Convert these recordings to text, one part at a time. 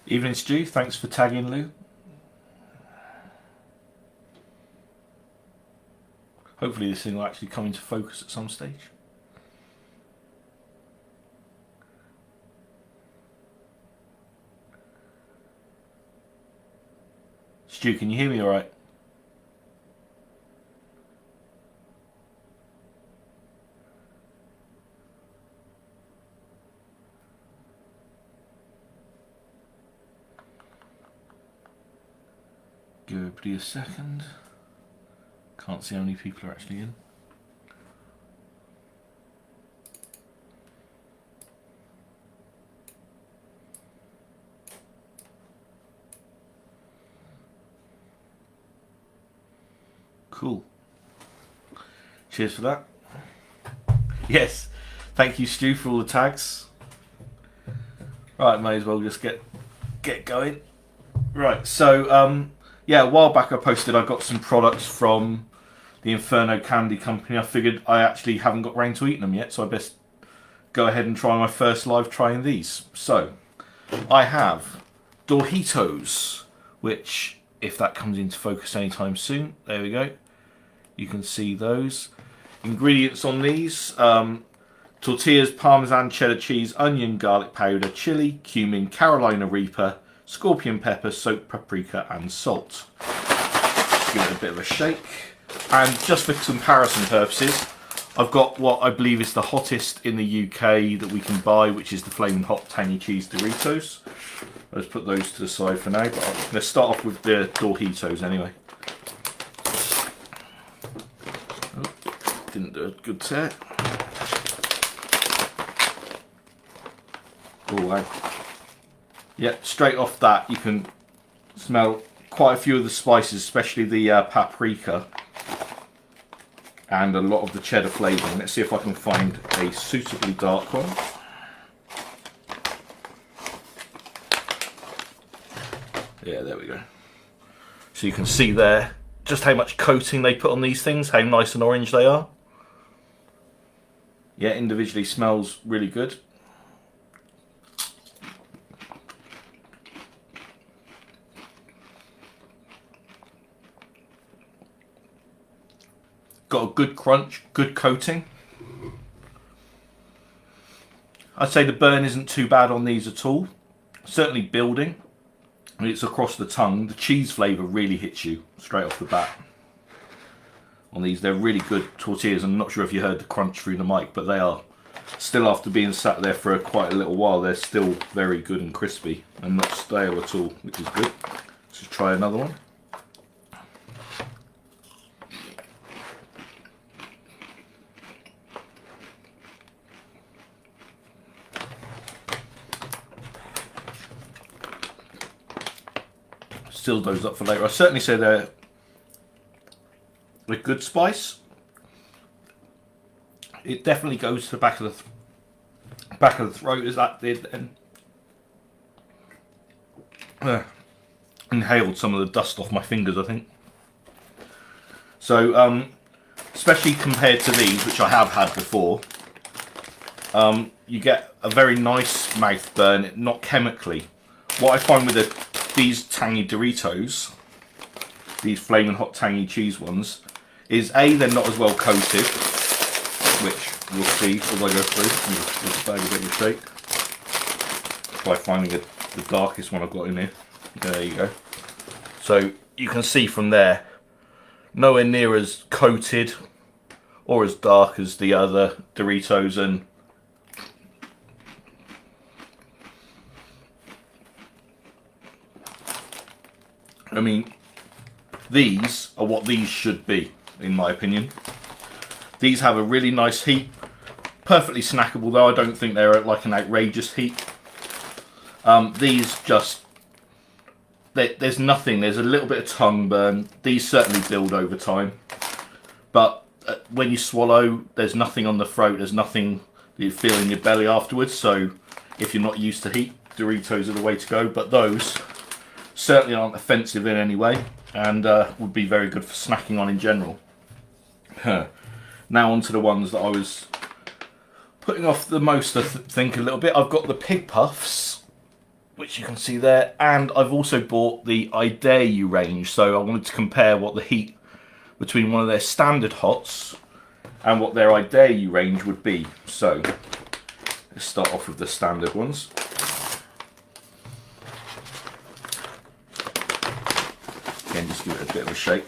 Evening Stu, thanks for tagging Lou. Hopefully this thing will actually come into focus at some stage. Stu, can you hear me alright? Give everybody a second. Can't see how many people are actually in. Cool. Cheers for that. Yes, thank you Stu for all the tags. Right, may as well just get going. Right, so yeah, a while back I posted I got some products from the Inferno Candy Company. I figured I actually haven't got round to eating them yet, so I best go ahead and try my first live trying these. So, I have DorHEAtos, which, if that comes into focus anytime soon, there we go. You can see those. Ingredients on these, tortillas, parmesan, cheddar cheese, onion, garlic powder, chili, cumin, Carolina Reaper, scorpion pepper, soaked paprika and salt. Give it a bit of a shake. And just for comparison purposes, I've got what I believe is the hottest in the UK that we can buy, which is the Flaming Hot Tangy Cheese Doritos. Let's put those to the side for now, but let's start off with the DorHEAtos anyway. Oh, didn't do a good set. Oh wow. Yeah, straight off that you can smell quite a few of the spices, especially the paprika and a lot of the cheddar flavouring. Let's see if I can find a suitably dark one. Yeah, there we go. So you can see there just how much coating they put on these things, how nice and orange they are. Yeah, individually smells really good. Got a good crunch, good coating. I'd say the burn isn't too bad on these at all. Certainly building. It's across the tongue. The cheese flavour really hits you straight off the bat. On these, they're really good tortillas. I'm not sure if you heard the crunch through the mic, but they are still, after being sat there for quite a little while, they're still very good and crispy and not stale at all, which is good. Let's just try another one. Still those up for later. I certainly say they're a good spice. It definitely goes to the back of the throat as that did, and inhaled some of the dust off my fingers, I think. So, especially compared to these, which I have had before, you get a very nice mouth burn, not chemically. What I find with these tangy Doritos, these Flaming Hot Tangy Cheese ones, is A, they're not as well coated, which we'll see as I go through. This bag a bit of shake. By finding the darkest one I've got in here. There you go. So you can see from there, nowhere near as coated or as dark as the other Doritos, and I mean, these are what these should be, in my opinion. These have a really nice heat, perfectly snackable, though I don't think they're like an outrageous heat. These just, there's nothing, there's a little bit of tongue burn. These certainly build over time, but when you swallow, there's nothing on the throat, there's nothing that you feel in your belly afterwards. So if you're not used to heat, Doritos are the way to go, but those certainly aren't offensive in any way, and would be very good for snacking on in general. Now onto the ones that I was putting off the most, I think, a little bit. I've got the Pig Puffs, which you can see there. And I've also bought the I Dare You range, so I wanted to compare what the heat between one of their standard hots and what their I Dare You range would be. So let's start off with the standard ones. Again, just give it a bit of a shake.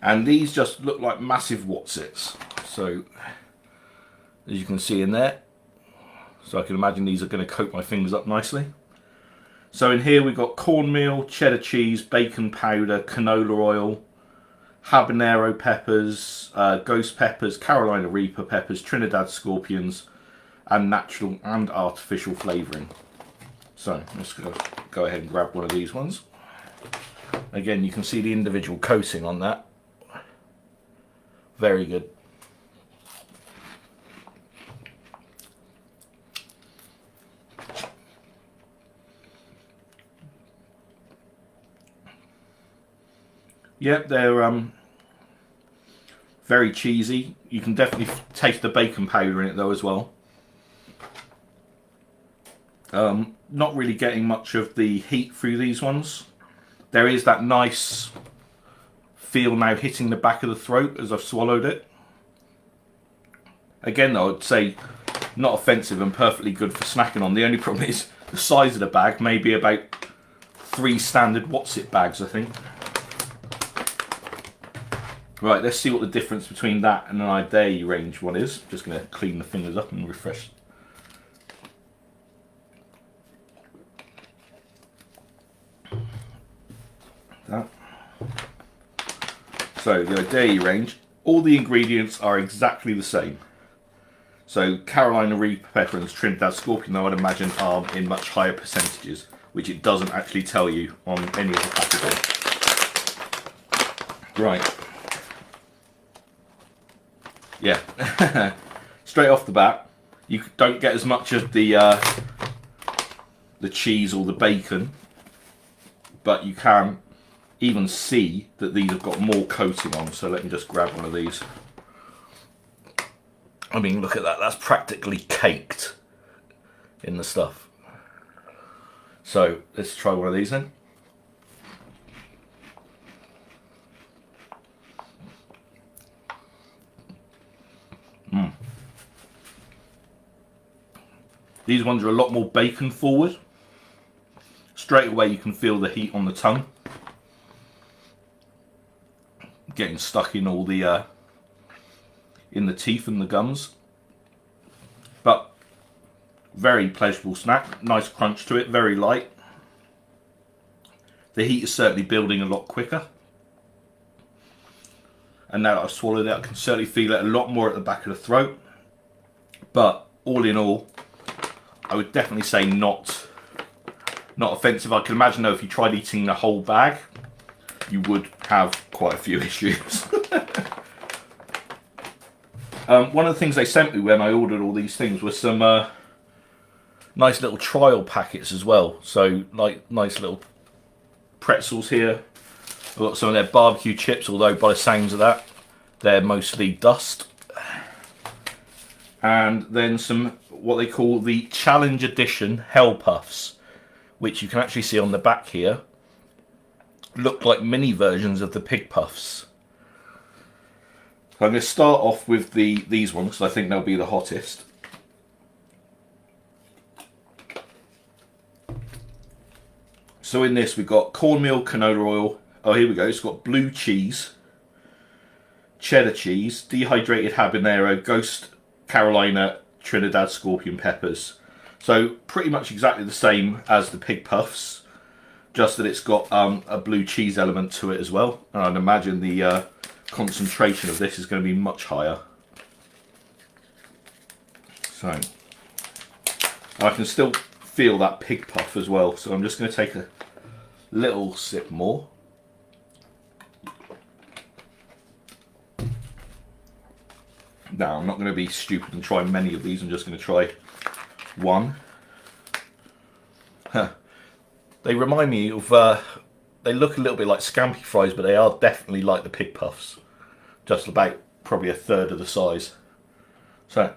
And these just look like massive Watsits. So as you can see in there, so I can imagine these are going to coat my fingers up nicely. So in here we've got cornmeal, cheddar cheese, bacon powder, canola oil, habanero peppers, ghost peppers, Carolina Reaper peppers, Trinidad scorpions, and natural and artificial flavouring. So I'm just going to go ahead and grab one of these ones. Again, you can see the individual coating on that. Very good. Yep, they're very cheesy. You can definitely taste the bacon powder in it though as well. Not really getting much of the heat through these ones. There is that nice feel now hitting the back of the throat as I've swallowed it. Again though, I'd say not offensive and perfectly good for snacking on. The only problem is the size of the bag, may be about 3 standard Whatsit bags, I think. Right, let's see what the difference between that and an I Dare You range one is. Just going to clean the fingers up and refresh. That. So the I Dare You range, all the ingredients are exactly the same. So Carolina Reaper pepper and Trinidad scorpion, I would imagine, are in much higher percentages, which it doesn't actually tell you on any of the packaging. Right. Yeah, straight off the bat, you don't get as much of the cheese or the bacon, but you can even see that these have got more coating on. So let me just grab one of these. I mean, look at that, that's practically caked in the stuff. So let's try one of these then. These ones are a lot more bacon forward. Straight away you can feel the heat on the tongue. Getting stuck in all the in the teeth and the gums. But very pleasurable snack. Nice crunch to it, very light. The heat is certainly building a lot quicker. And now that I've swallowed it, I can certainly feel it a lot more at the back of the throat. But all in all, I would definitely say not offensive. I can imagine though, if you tried eating the whole bag, you would have quite a few issues. One of the things they sent me when I ordered all these things was some nice little trial packets as well. So like nice little pretzels here. I've got some of their barbecue chips, although by the sounds of that, they're mostly dust. And then some, what they call the Challenge Edition Hell Puffs, which you can actually see on the back here, look like mini versions of the Pig Puffs. So I'm going to start off with these ones, because I think they'll be the hottest. So in this we've got cornmeal, canola oil. Oh, here we go. It's got blue cheese, cheddar cheese, dehydrated habanero, ghost Carolina, Trinidad scorpion peppers. So pretty much exactly the same as the Pig Puffs, just that it's got a blue cheese element to it as well. And I'd imagine the concentration of this is going to be much higher. So I can still feel that Pig Puff as well. So I'm just going to take a little sip more. Now, I'm not going to be stupid and try many of these. I'm just going to try one. Huh. They remind me of, they look a little bit like scampi fries, but they are definitely like the Pig Puffs. Just about probably a third of the size. So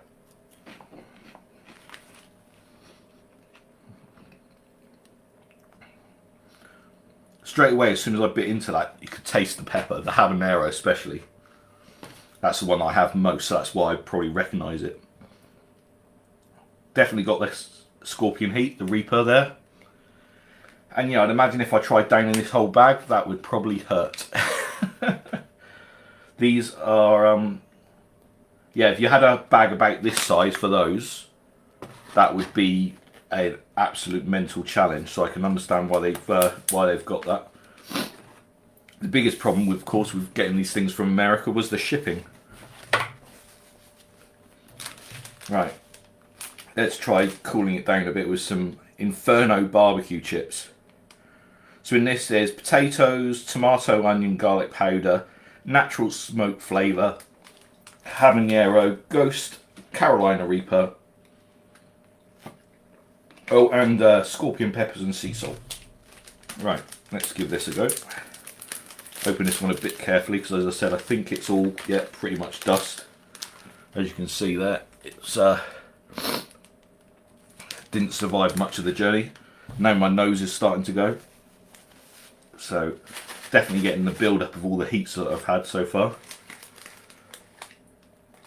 straight away, as soon as I bit into that, you could taste the pepper, the habanero especially. That's the one I have most, so that's why I probably recognise it. Definitely got this scorpion heat, the Reaper there. And yeah, I'd imagine if I tried downing this whole bag, that would probably hurt. These are, yeah, if you had a bag about this size for those, that would be an absolute mental challenge. So I can understand why they've got that. The biggest problem, of course, with getting these things from America was the shipping. Right, let's try cooling it down a bit with some Inferno barbecue chips. So in this there's potatoes, tomato, onion, garlic powder, natural smoke flavour, habanero, ghost, Carolina Reaper, oh, and scorpion peppers and sea salt. Right, let's give this a go. Open this one a bit carefully because, as I said, I think it's all, yeah, pretty much dust. As you can see there, it's didn't survive much of the journey. Now my nose is starting to go. So definitely getting the build up of all the heats that I've had so far.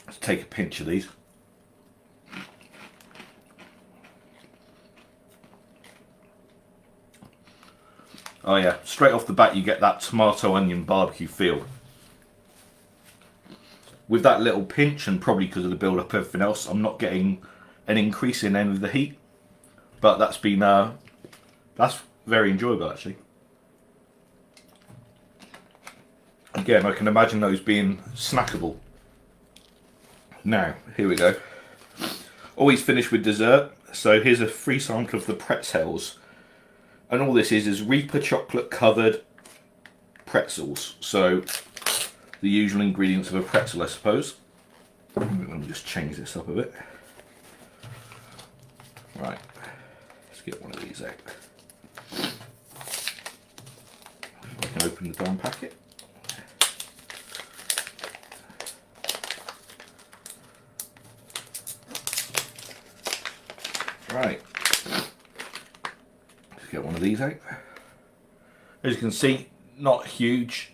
Let's take a pinch of these. Oh yeah, straight off the bat you get that tomato onion barbecue feel. With that little pinch, and probably because of the build up of everything else, I'm not getting an increase in any of the heat. But that's been, that's very enjoyable actually. Again, I can imagine those being snackable. Now, here we go. Always finish with dessert. So here's a free sample of the pretzels. And all this is Reaper chocolate covered pretzels. So the usual ingredients of a pretzel, I suppose. Let me just change this up a bit. Right, let's get one of these out. If I can open the damn packet. Right, let's get one of these out. As you can see, not huge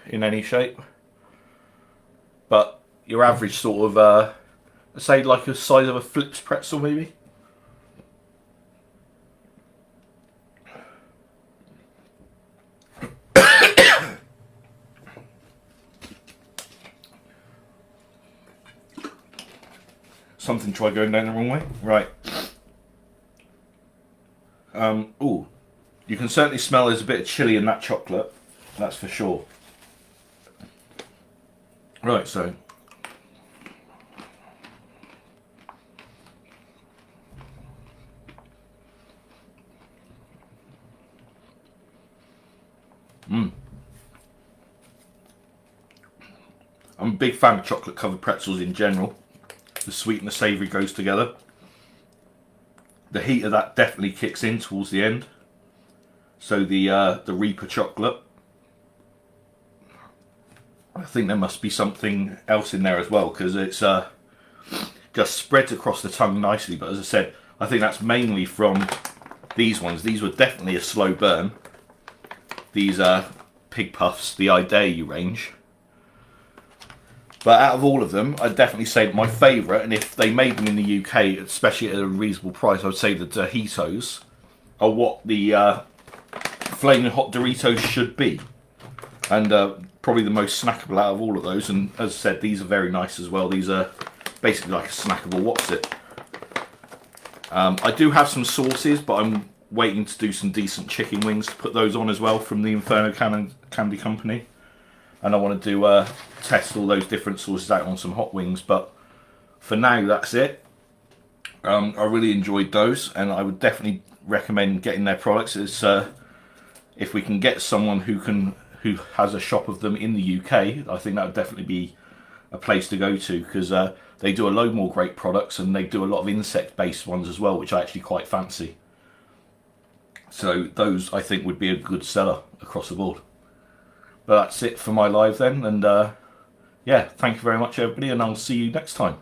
in any shape, but your average sort of, say like the size of a Flips pretzel maybe. Something tried going down the wrong way. Right. Ooh, you can certainly smell there's a bit of chili in that chocolate. That's for sure. Right, so I'm a big fan of chocolate covered pretzels in general. The sweet and the savoury goes together. The heat of that definitely kicks in towards the end. So the Reaper chocolate, I think there must be something else in there as well, because it's just spreads across the tongue nicely. But as I said, I think that's mainly from these ones. These were definitely a slow burn. These Pig Puffs, the I Dare You range. But out of all of them, I'd definitely say my favourite, and if they made them in the UK, especially at a reasonable price, I would say the DorHEAtos are what the Flaming Hot Doritos should be. And probably the most snackable out of all of those. And as I said, these are very nice as well. These are basically like a snackable what's it. I do have some sauces, but I'm waiting to do some decent chicken wings to put those on as well from the Inferno Candy Company. And I want to do test all those different sauces out on some hot wings, but for now that's it. I really enjoyed those, and I would definitely recommend getting their products. It's, if we can get someone who has a shop of them in the UK, I think that would definitely be a place to go to, because they do a load more great products, and they do a lot of insect-based ones as well, which I actually quite fancy. So those I think would be a good seller across the board. But that's it for my live then, and yeah, thank you very much everybody, and I'll see you next time.